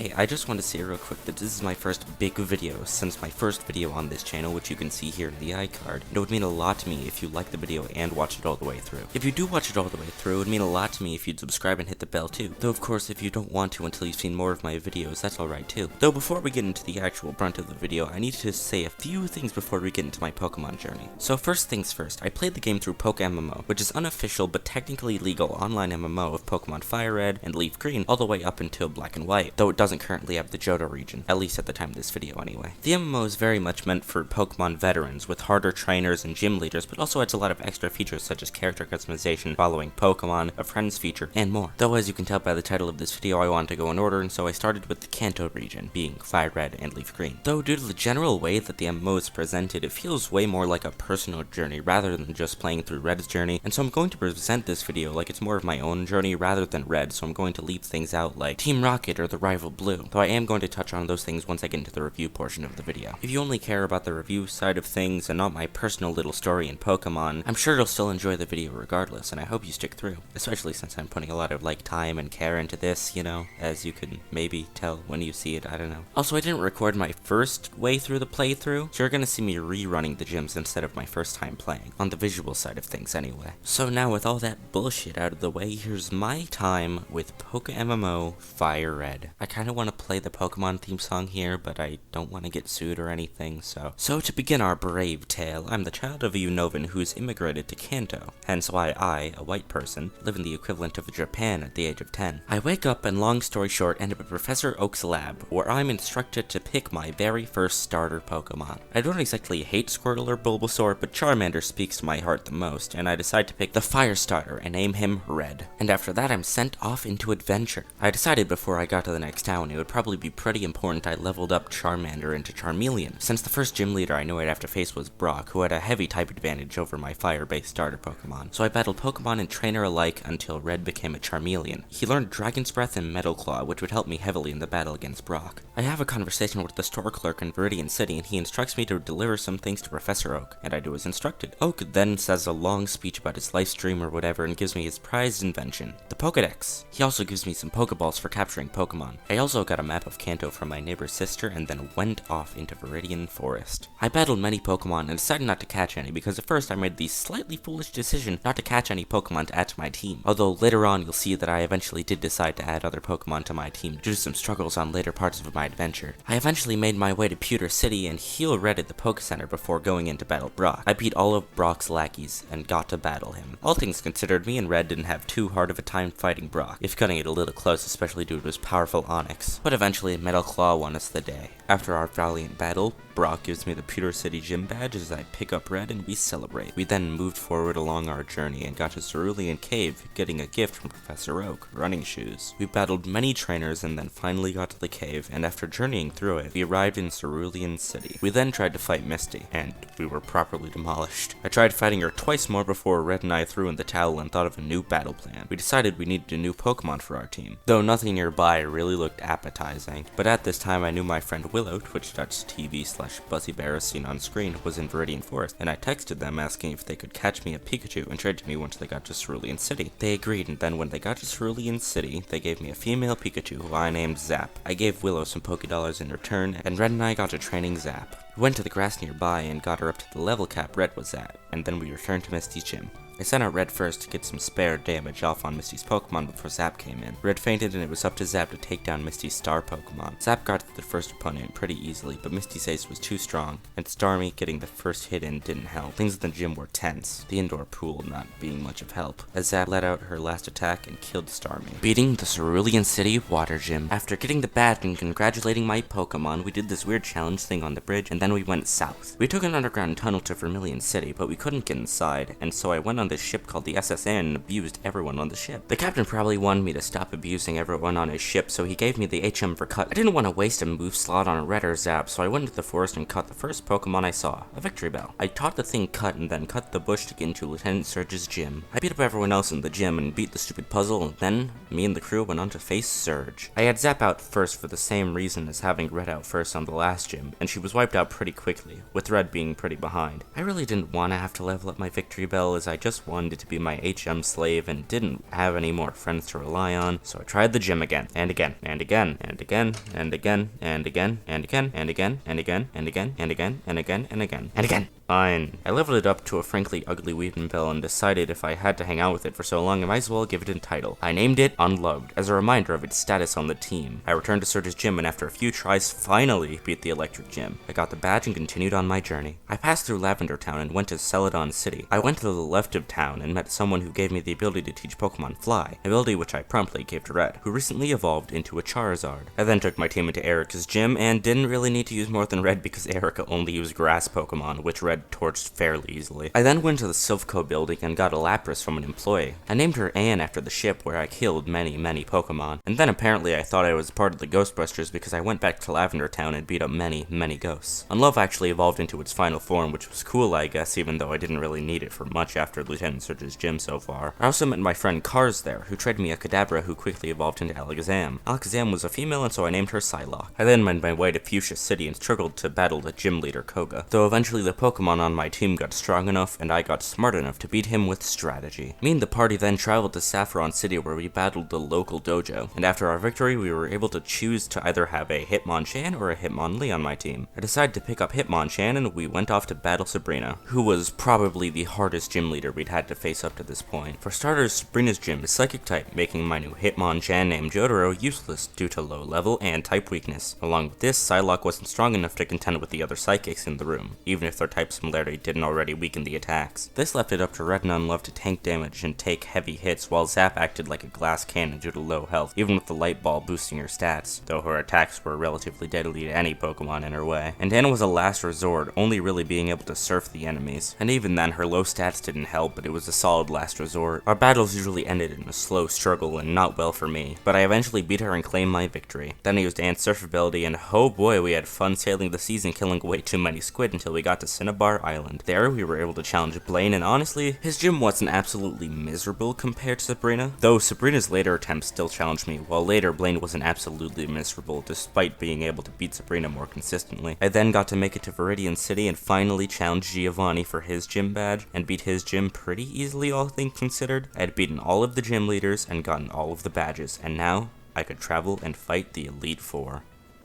Hey, I just want to say real quick that this is my first big video since my first video on this channel, which you can see here in the iCard, and it would mean a lot to me if you like the video and watch it all the way through. If you do watch it all the way through, it would mean a lot to me if you'd subscribe and hit the bell too. Though of course, if you don't want to until you've seen more of my videos, that's alright too. Though before we get into the actual brunt of the video, I need to say a few things before we get into my Pokemon journey. So first things first, I played the game through PokeMMO, which is unofficial but technically legal online MMO of Pokemon Fire Red and Leaf Green all the way up until Black and White, though it doesn't currently have the Johto region, at least at the time of this video anyway. The MMO is very much meant for Pokemon veterans, with harder trainers and gym leaders, but also adds a lot of extra features such as character customization, following Pokemon, a friends feature, and more. Though as you can tell by the title of this video, I wanted to go in order, and so I started with the Kanto region, being Fire Red and Leaf Green. Though due to the general way that the MMO is presented, it feels way more like a personal journey rather than just playing through Red's journey, and so I'm going to present this video like it's more of my own journey rather than Red, so I'm going to leave things out like Team Rocket or the rival Blue, though I am going to touch on those things once I get into the review portion of the video. If you only care about the review side of things and not my personal little story in Pokemon, I'm sure you'll still enjoy the video regardless, and I hope you stick through, especially since I'm putting a lot of time and care into this, you know, as you can maybe tell when you see it, I don't know. Also, I didn't record my first way through the playthrough, so you're gonna see me rerunning the gyms instead of my first time playing, on the visual side of things anyway. So now with all that bullshit out of the way, here's my time with PokeMMO Fire Red. I kinda wanna play the Pokemon theme song here, but I don't wanna get sued or anything, so to begin our brave tale, I'm the child of a Unovan who's immigrated to Kanto, hence why I, a white person, live in the equivalent of Japan at the age of 10. I wake up and long story short end up at Professor Oak's lab, where I'm instructed to pick my very first starter Pokemon. I don't exactly hate Squirtle or Bulbasaur, but Charmander speaks to my heart the most, and I decide to pick the fire starter and name him Red. And after that I'm sent off into adventure. I decided before I got to the next town it would probably be pretty important I leveled up Charmander into Charmeleon, since the first gym leader I knew I'd have to face was Brock, who had a heavy type advantage over my fire-based starter Pokemon. So I battled Pokemon and trainer alike until Red became a Charmeleon. He learned Dragon's Breath and Metal Claw, which would help me heavily in the battle against Brock. I have a conversation with the store clerk in Viridian City, and he instructs me to deliver some things to Professor Oak, and I do as instructed. Oak then says a long speech about his life stream or whatever and gives me his prized invention, the Pokedex. He also gives me some Pokeballs for capturing Pokemon. I also got a map of Kanto from my neighbor's sister and then went off into Viridian Forest. I battled many Pokemon and decided not to catch any because at first I made the slightly foolish decision not to catch any Pokemon to add to my team, although later on you'll see that I eventually did decide to add other Pokemon to my team due to some struggles on later parts of my adventure. I eventually made my way to Pewter City and heal Red at the Poke Center before going in to battle Brock. I beat all of Brock's lackeys and got to battle him. All things considered, me and Red didn't have too hard of a time fighting Brock, if cutting it a little close, especially due to his powerful Onix. But eventually Metal Claw won us the day. After our valiant battle, Brock gives me the Pewter City gym badge as I pick up Red and we celebrate. We then moved forward along our journey and got to Cerulean Cave, getting a gift from Professor Oak, running shoes. We battled many trainers and then finally got to the cave, and after journeying through it, we arrived in Cerulean City. We then tried to fight Misty, and we were properly demolished. I tried fighting her twice more before Red and I threw in the towel and thought of a new battle plan. We decided we needed a new Pokemon for our team, though nothing nearby really looked appetizing. But at this time I knew my friend Willow, twitch.tv/BuzzyBear as seen on screen, was in Viridian Forest, and I texted them asking if they could catch me a Pikachu and trade to me once they got to Cerulean City. They agreed, and then when they got to Cerulean City, they gave me a female Pikachu who I named Zap. I gave Willow some Pokédollars in return, and Red and I got to training Zap. We went to the grass nearby and got her up to the level cap Red was at, and then we returned to Misty's gym. I sent out Red first to get some spare damage off on Misty's Pokemon before Zap came in. Red fainted and it was up to Zap to take down Misty's star Pokemon. Zap got to the first opponent pretty easily, but Misty's ace was too strong, and Starmie getting the first hit in didn't help. Things in the gym were tense, the indoor pool not being much of help, as Zap let out her last attack and killed Starmie, beating the Cerulean City Water Gym. After getting the badge and congratulating my Pokemon, we did this weird challenge thing on the bridge, and then we went south. We took an underground tunnel to Vermilion City, but we couldn't get inside, and so I went on this ship called the SSN and abused everyone on the ship. The captain probably wanted me to stop abusing everyone on his ship, so he gave me the HM for cut. I didn't want to waste a move slot on a Red or Zap, so I went into the forest and caught the first Pokemon I saw, a Victory Bell. I taught the thing cut and then cut the bush to get into Lieutenant Surge's gym. I beat up everyone else in the gym and beat the stupid puzzle, and then me and the crew went on to face Surge. I had Zap out first for the same reason as having Red out first on the last gym, and she was wiped out pretty quickly, with Red being pretty behind. I really didn't want to have to level up my Victory Bell, as I just just wanted to be my HM slave and didn't have any more friends to rely on, so I tried the gym again, and again, and again, and again, and again, and again, and again, and again, and again, and again, and again, and again, and again, and again. Fine. I leveled it up to a frankly ugly Weepinbell and decided if I had to hang out with it for so long, I might as well give it a title. I named it Unloved, as a reminder of its status on the team. I returned to Surge's gym and after a few tries, finally beat the electric gym. I got the badge and continued on my journey. I passed through Lavender Town and went to Celadon City. I went to the left of town and met someone who gave me the ability to teach Pokemon Fly, ability which I promptly gave to Red, who recently evolved into a Charizard. I then took my team into Erika's gym and didn't really need to use more than Red because Erika only used grass Pokemon, which Red torched fairly easily. I then went to the Silphco building and got a Lapras from an employee. I named her Anne after the ship where I killed many Pokemon. And then apparently I thought I was part of the Ghostbusters because I went back to Lavender Town and beat up many ghosts. Unlove actually evolved into its final form, which was cool I guess, even though I didn't really need it for much after Lieutenant Surge's gym so far. I also met my friend Cars there, who traded me a Kadabra who quickly evolved into Alakazam. Alakazam was a female and so I named her Psylocke. I then made my way to Fuchsia City and struggled to battle the gym leader Koga, though eventually the Pokemon on my team got strong enough and I got smart enough to beat him with strategy. Me and the party then traveled to Saffron City where we battled the local dojo, and after our victory we were able to choose to either have a Hitmonchan or a Hitmonlee on my team. I decided to pick up Hitmonchan and we went off to battle Sabrina, who was probably the hardest gym leader we'd had to face up to this point. For starters, Sabrina's gym is Psychic type, making my new Hitmonchan named Jotaro useless due to low level and type weakness. Along with this, Psylocke wasn't strong enough to contend with the other Psychics in the room, even if their type similarity didn't already weaken the attacks. This left it up to Red and Unloved to tank damage and take heavy hits, while Zap acted like a glass cannon due to low health, even with the light ball boosting her stats, though her attacks were relatively deadly to any Pokemon in her way. And Anna was a last resort, only really being able to surf the enemies. And even then, her low stats didn't help, but it was a solid last resort. Our battles usually ended in a slow struggle and not well for me, but I eventually beat her and claimed my victory. Then I used Ant's surf ability and oh boy, we had fun sailing the seas and killing way too many squid until we got to Cinnabar Island. There we were able to challenge Blaine, and honestly, his gym wasn't absolutely miserable compared to Sabrina, though Sabrina's later attempts still challenged me, while later Blaine wasn't absolutely miserable despite being able to beat Sabrina more consistently. I then got to make it to Viridian City and finally challenged Giovanni for his gym badge and beat his gym pretty easily, all things considered. I had beaten all of the gym leaders and gotten all of the badges, and now I could travel and fight the Elite Four.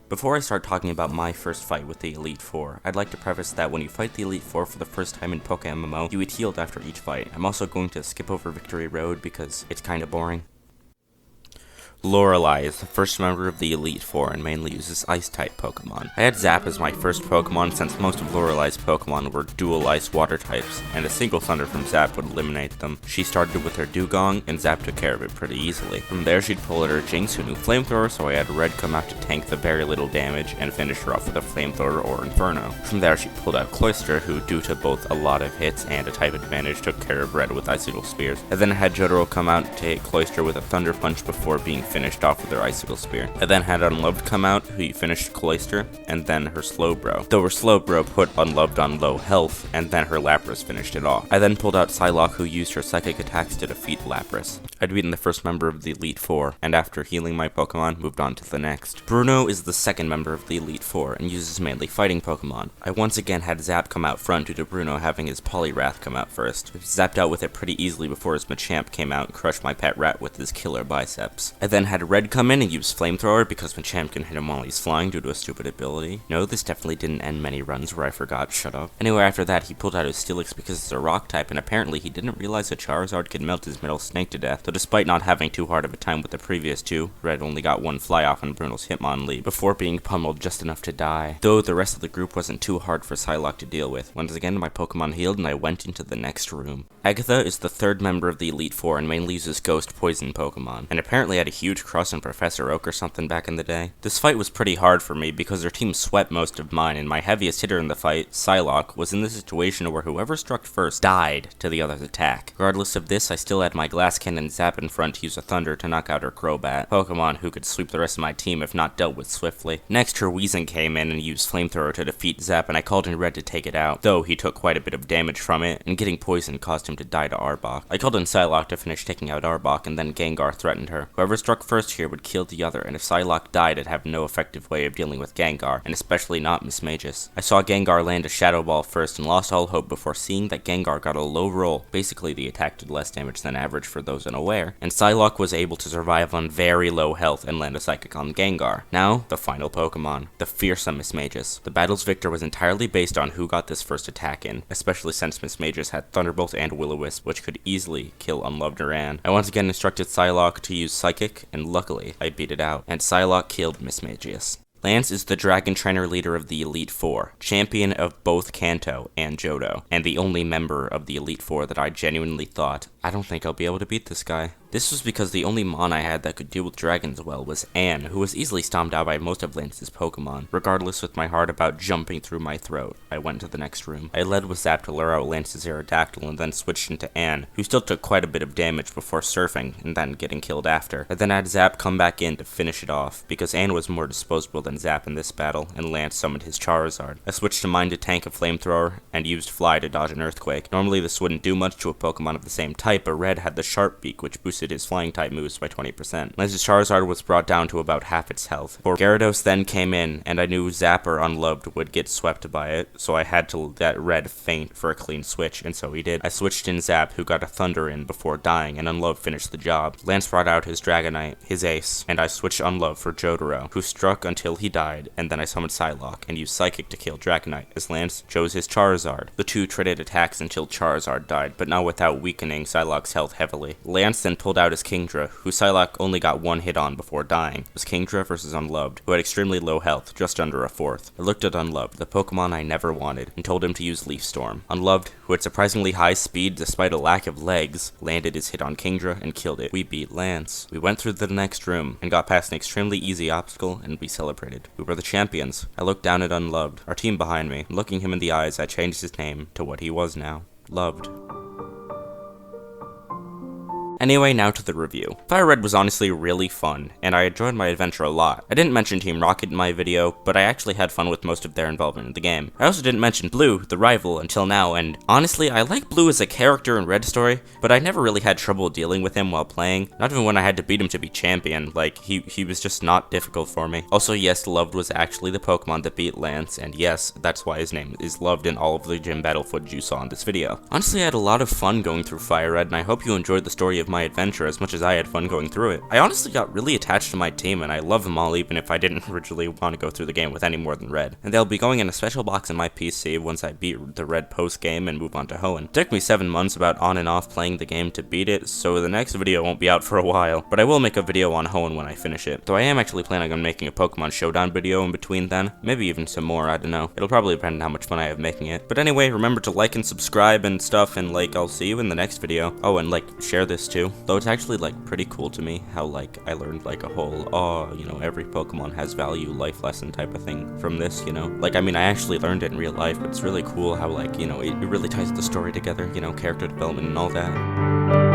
Before I start talking about my first fight with the Elite Four, I'd like to preface that when you fight the Elite Four for the first time in PokeMMO, you get healed after each fight. I'm also going to skip over Victory Road because it's kinda boring. Lorelei is the first member of the Elite Four and mainly uses Ice-type Pokemon. I had Zap as my first Pokemon since most of Lorelei's Pokemon were dual Ice Water types, and a single Thunder from Zap would eliminate them. She started with her Dugong, and Zap took care of it pretty easily. From there she'd pull out her Jinx, who knew Flamethrower, so I had Red come out to tank the very little damage and finish her off with a Flamethrower or Inferno. From there she pulled out Cloyster, who due to both a lot of hits and a type advantage took care of Red with Icicle Spears. I then had Jotaro come out to hit Cloyster with a Thunder Punch before being finished off with her Icicle Spear. I then had Unloved come out, who finished Cloyster, and then her Slowbro. Though her Slowbro put Unloved on low health, and then her Lapras finished it off. I then pulled out Psylocke, who used her Psychic attacks to defeat Lapras. I'd beaten the first member of the Elite Four, and after healing my Pokemon, moved on to the next. Bruno is the second member of the Elite Four, and uses mainly fighting Pokemon. I once again had Zap come out front due to Bruno having his Poliwrath come out first. I zapped out with it pretty easily before his Machamp came out and crushed my pet rat with his killer biceps. I then had Red come in and use Flamethrower because Machamp can hit him while he's flying due to a stupid ability. No, this definitely didn't end many runs where I forgot, shut up. Anyway, after that, he pulled out his Steelix because it's a rock type, and apparently he didn't realize a Charizard could melt his middle snake to death, so despite not having too hard of a time with the previous two, Red only got one fly off on Bruno's Hitmonlee before being pummeled just enough to die. Though the rest of the group wasn't too hard for Psylocke to deal with. Once again, my Pokemon healed and I went into the next room. Agatha is the third member of the Elite Four and mainly uses Ghost Poison Pokemon, and apparently had a huge crush on Professor Oak or something back in the day. This fight was pretty hard for me because their team swept most of mine, and my heaviest hitter in the fight, Psylocke, was in the situation where whoever struck first died to the other's attack. Regardless of this, I still had my Glass Cannon Zap in front to use a Thunder to knock out her Crobat, Pokemon who could sweep the rest of my team if not dealt with swiftly. Next, her Weezing came in and used Flamethrower to defeat Zap, and I called in Red to take it out, though he took quite a bit of damage from it, and getting poisoned caused him to die to Arbok. I called in Psylocke to finish taking out Arbok, and then Gengar threatened her. Whoever struck struck first here would kill the other, and if Psylocke died, it'd have no effective way of dealing with Gengar, and especially not Miss Magus. I saw Gengar land a Shadow Ball first and lost all hope before seeing that Gengar got a low roll. Basically, the attack did less damage than average for those unaware, and Psylocke was able to survive on very low health and land a Psychic on Gengar. Now, the final Pokemon, the fearsome Miss Magus. The battle's victor was entirely based on who got this first attack in, especially since Miss Magus had Thunderbolt and Will-O-Wisp, which could easily kill Unloved Duran. I once again instructed Psylocke to use Psychic, and luckily, I beat it out, and Psylocke killed Miss Magus. Lance is the Dragon Trainer leader of the Elite Four, champion of both Kanto and Johto, and the only member of the Elite Four that I genuinely thought, I don't think I'll be able to beat this guy. This was because the only Mon I had that could deal with dragons well was Anne, who was easily stomped out by most of Lance's Pokemon. Regardless with my heart about jumping through my throat, I went to the next room. I led with Zap to lure out Lance's Aerodactyl and then switched into Anne, who still took quite a bit of damage before surfing and then getting killed after. I then had Zap come back in to finish it off, because Anne was more disposable than Zap in this battle, and Lance summoned his Charizard. I switched to Mine to tank a Flamethrower, and used Fly to dodge an Earthquake. Normally this wouldn't do much to a Pokemon of the same type, but Red had the Sharp Beak, which boosted his flying type moves by 20%. Lance's Charizard was brought down to about half its health. For Gyarados then came in, and I knew Zap or Unloved would get swept by it, so I had to let Red faint for a clean switch, and so he did. I switched in Zap, who got a Thunder in before dying, and Unloved finished the job. Lance brought out his Dragonite, his ace, and I switched Unloved for Jotaro, who struck until he died, and then I summoned Psylocke, and used Psychic to kill Dragonite, as Lance chose his Charizard. The two traded attacks until Charizard died, but not without weakening Psylocke's health heavily. Lance then pulled out his Kingdra, who Psylocke only got one hit on before dying. It was Kingdra versus Unloved, who had extremely low health, just under a fourth. I looked at Unloved, the Pokemon I never wanted, and told him to use Leaf Storm. Unloved, who had surprisingly high speed despite a lack of legs, landed his hit on Kingdra and killed it. We beat Lance. We went through the next room, and got past an extremely easy obstacle, and we celebrated. We were the champions. I looked down at Unloved, our team behind me, and looking him in the eyes, I changed his name to what he was now. Loved. Anyway, now to the review. Fire Red was honestly really fun, and I enjoyed my adventure a lot. I didn't mention Team Rocket in my video, but I actually had fun with most of their involvement in the game. I also didn't mention Blue, the rival, until now, and honestly, I like Blue as a character in Red Story, but I never really had trouble dealing with him while playing, not even when I had to beat him to be champion. Like, he was just not difficult for me. Also, yes, Loved was actually the Pokemon that beat Lance, and yes, that's why his name is Loved in all of the gym battle footage you saw in this video. Honestly, I had a lot of fun going through Fire Red, and I hope you enjoyed the story of my adventure as much as I had fun going through it. I honestly got really attached to my team, and I love them all even if I didn't originally want to go through the game with any more than Red. And they'll be going in a special box in my PC once I beat the Red post game and move on to Hoenn. It took me 7 months about on and off playing the game to beat it, so the next video won't be out for a while, but I will make a video on Hoenn when I finish it. Though I am actually planning on making a Pokemon Showdown video in between then, maybe even some more, I don't know. It'll probably depend on how much fun I have making it. But anyway, remember to like and subscribe and stuff, and like, I'll see you in the next video. Oh, and like, share this too. Though it's actually like pretty cool to me how like I learned like a whole, you know, every Pokemon has value life lesson type of thing from this, you know. Like, I mean, I actually learned it in real life, but it's really cool how like, you know, it really ties the story together, you know, character development and all that.